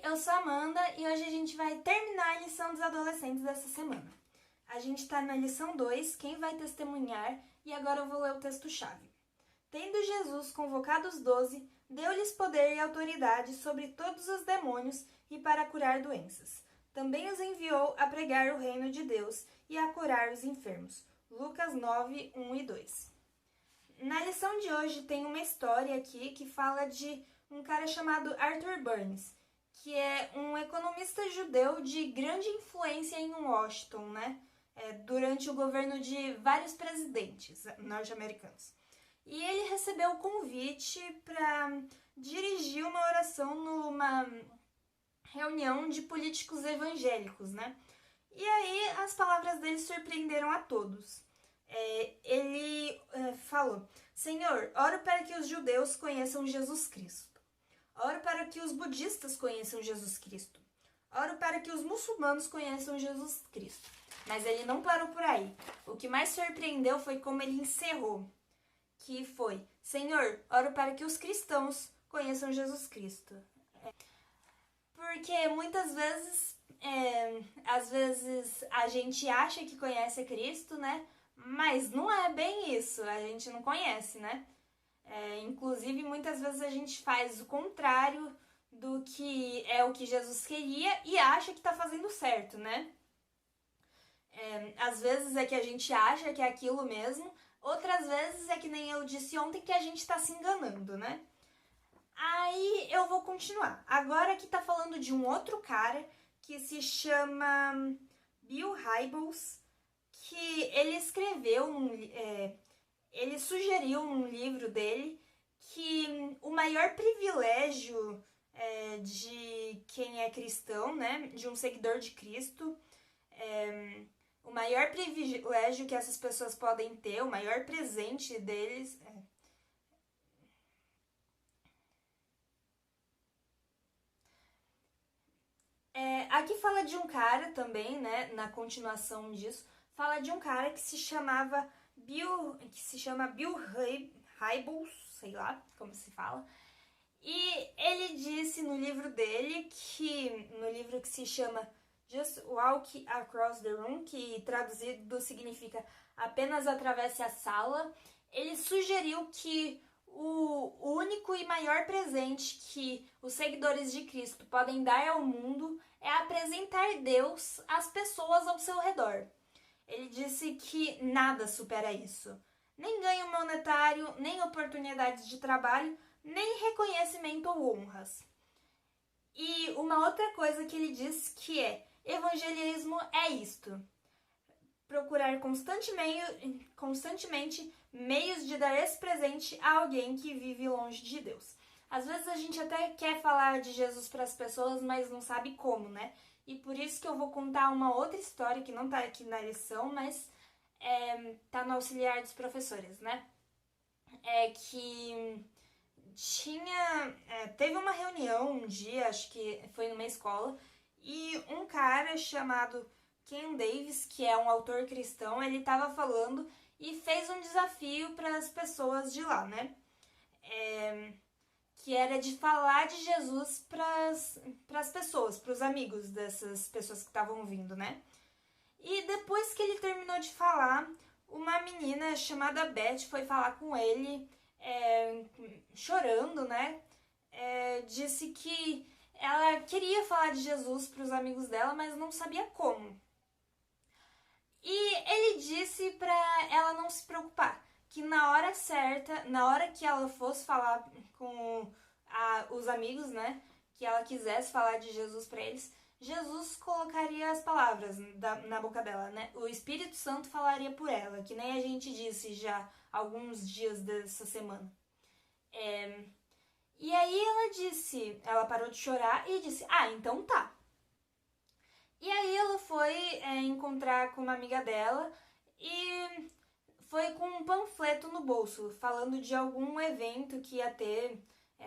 eu sou a Amanda e hoje a gente vai terminar a lição dos adolescentes dessa semana. A gente está na lição 2, quem vai testemunhar, e agora eu vou ler o texto-chave. Tendo Jesus convocado os 12, deu-lhes poder e autoridade sobre todos os demônios e para curar doenças. Também os enviou a pregar o reino de Deus e a curar os enfermos. Lucas 9, 1 e 2. Na lição de hoje tem uma história aqui que fala de um cara chamado Arthur Burns, que é um economista judeu de grande influência em Washington, né? Durante o governo de vários presidentes norte-americanos. E ele recebeu o convite para dirigir uma oração numa reunião de políticos evangélicos, né? E aí as palavras dele surpreenderam a todos. Ele falou: Senhor, oro para que os judeus conheçam Jesus Cristo. Oro para que os budistas conheçam Jesus Cristo. Oro para que os muçulmanos conheçam Jesus Cristo. Mas ele não parou por aí. O que mais surpreendeu foi como ele encerrou, que foi: Senhor, oro para que os cristãos conheçam Jesus Cristo. Porque muitas vezes, às vezes a gente acha que conhece Cristo, né? Mas não é bem isso, a gente não conhece, né? Inclusive, muitas vezes a gente faz o contrário do que é o que Jesus queria e acha que está fazendo certo, né? Às vezes é que a gente acha que é aquilo mesmo, outras vezes é que nem eu disse ontem, que a gente está se enganando, né? Aí eu vou continuar. Agora aqui tá falando de um outro cara que se chama Bill Hybels, que ele escreveu, ele sugeriu num livro dele que o maior privilégio de quem é cristão, né, de um seguidor de Cristo, o maior privilégio que essas pessoas podem ter, o maior presente deles aqui fala de um cara também, né, na continuação disso, fala de um cara que se chama Bill Hybels, sei lá como se fala, e ele disse no livro dele, no livro que se chama Just Walk Across the Room, que traduzido significa apenas atravesse a sala, ele sugeriu que o único e maior presente que os seguidores de Cristo podem dar ao mundo é apresentar Deus às pessoas ao seu redor. Ele disse que nada supera isso. Nem ganho monetário, nem oportunidades de trabalho, nem reconhecimento ou honras. E uma outra coisa que ele diz que evangelismo é isto: procurar constantemente meios de dar esse presente a alguém que vive longe de Deus. Às vezes a gente até quer falar de Jesus para as pessoas, mas não sabe como, né? E por isso que eu vou contar uma outra história que não tá aqui na lição, mas tá no auxiliar dos professores, né? Que teve uma reunião um dia, acho que foi numa escola, e um cara chamado Ken Davis, que é um autor cristão, ele estava falando e fez um desafio para as pessoas de lá, né? Que era de falar de Jesus para as pessoas, para os amigos dessas pessoas que estavam vindo, né? E depois que ele terminou de falar, uma menina chamada Beth foi falar com ele, chorando, né? Disse que ela queria falar de Jesus para os amigos dela, mas não sabia como. E ele disse para ela não se preocupar, que na hora certa, na hora que ela fosse falar com os amigos, né, que ela quisesse falar de Jesus para eles, Jesus colocaria as palavras na boca dela, né? O Espírito Santo falaria por ela, que nem a gente disse já alguns dias dessa semana. E aí ela parou de chorar e disse: então tá. E aí ela foi encontrar com uma amiga dela e foi com um panfleto no bolso, falando de algum evento que ia ter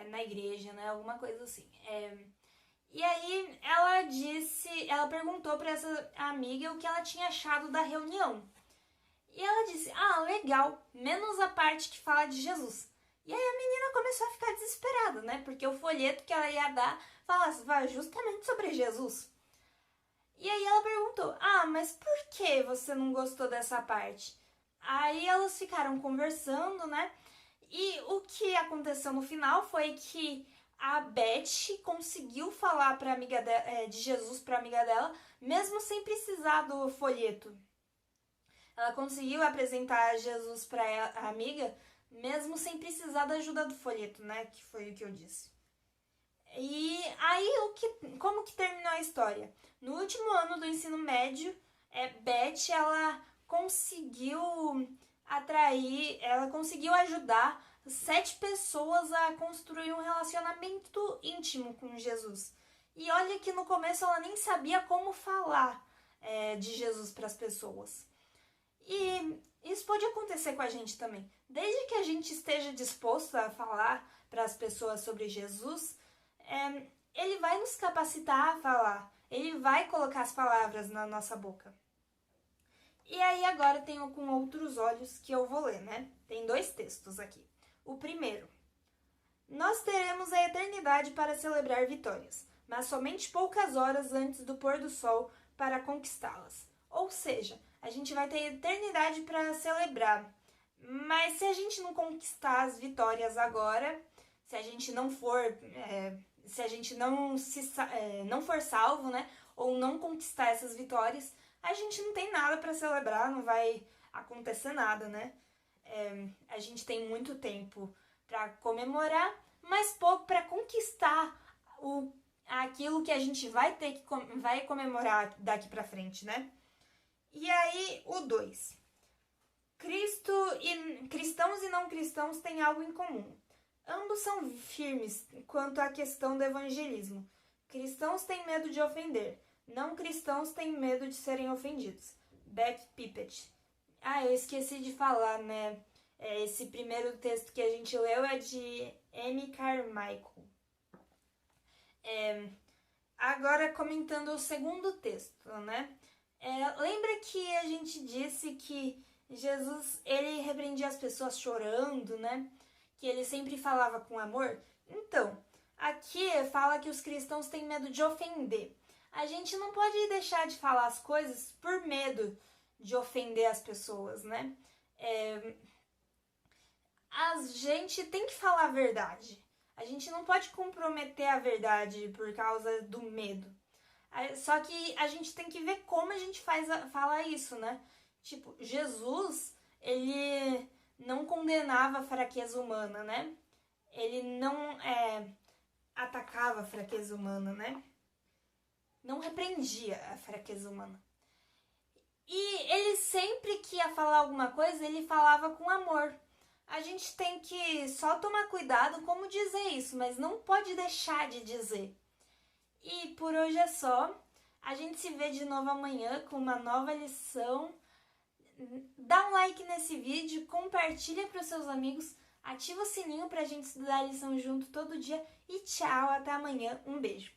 na igreja, né? Alguma coisa assim. E aí ela perguntou para essa amiga o que ela tinha achado da reunião. E ela disse: legal, menos a parte que fala de Jesus. E aí a menina começou a ficar desesperada, né? Porque o folheto que ela ia dar falava justamente sobre Jesus. E aí ela perguntou, mas por que você não gostou dessa parte? Aí elas ficaram conversando, né? E o que aconteceu no final foi que a Beth conseguiu falar pra amiga de Jesus para a amiga dela, mesmo sem precisar do folheto. Ela conseguiu apresentar Jesus para a amiga, mesmo sem precisar da ajuda do folheto, né? Que foi o que eu disse. E aí, como que terminou a história? No último ano do ensino médio, Beth, ela conseguiu ela conseguiu ajudar 7 pessoas a construir um relacionamento íntimo com Jesus. E olha que no começo ela nem sabia como falar de Jesus para as pessoas. E isso pode acontecer com a gente também. Desde que a gente esteja disposto a falar para as pessoas sobre Jesus, ele vai nos capacitar a falar. Ele vai colocar as palavras na nossa boca. E aí agora tenho com outros olhos que eu vou ler, né? Tem 2 textos aqui. O primeiro. Nós teremos a eternidade para celebrar vitórias, mas somente poucas horas antes do pôr do sol para conquistá-las. Ou seja, a gente vai ter eternidade para celebrar. Mas se a gente não conquistar as vitórias agora, se a gente não for, se a gente não for salvo, né, ou não conquistar essas vitórias, a gente não tem nada para celebrar, não vai acontecer nada, né? A gente tem muito tempo para comemorar, mas pouco para conquistar aquilo que a gente vai comemorar daqui para frente, né? E aí, o 2. Cristãos e não cristãos têm algo em comum. Ambos são firmes quanto à questão do evangelismo. Cristãos têm medo de ofender. Não cristãos têm medo de serem ofendidos. Beck Pippett. Eu esqueci de falar, né? Esse primeiro texto que a gente leu é de M. Carmichael. Agora, comentando o segundo texto, né? Lembra que a gente disse que Jesus, ele repreendia as pessoas chorando, né? Que ele sempre falava com amor? Então, aqui fala que os cristãos têm medo de ofender. A gente não pode deixar de falar as coisas por medo de ofender as pessoas, né? A gente tem que falar a verdade. A gente não pode comprometer a verdade por causa do medo. Só que a gente tem que ver como a gente fala isso, né? Tipo, Jesus, ele não condenava a fraqueza humana, né? Ele não atacava a fraqueza humana, né? Não repreendia a fraqueza humana. E ele sempre que ia falar alguma coisa, ele falava com amor. A gente tem que só tomar cuidado como dizer isso, mas não pode deixar de dizer. E por hoje é só. A gente se vê de novo amanhã com uma nova lição. Dá um like nesse vídeo, compartilha para os seus amigos, ativa o sininho para a gente estudar a lição junto todo dia. E tchau, até amanhã. Um beijo.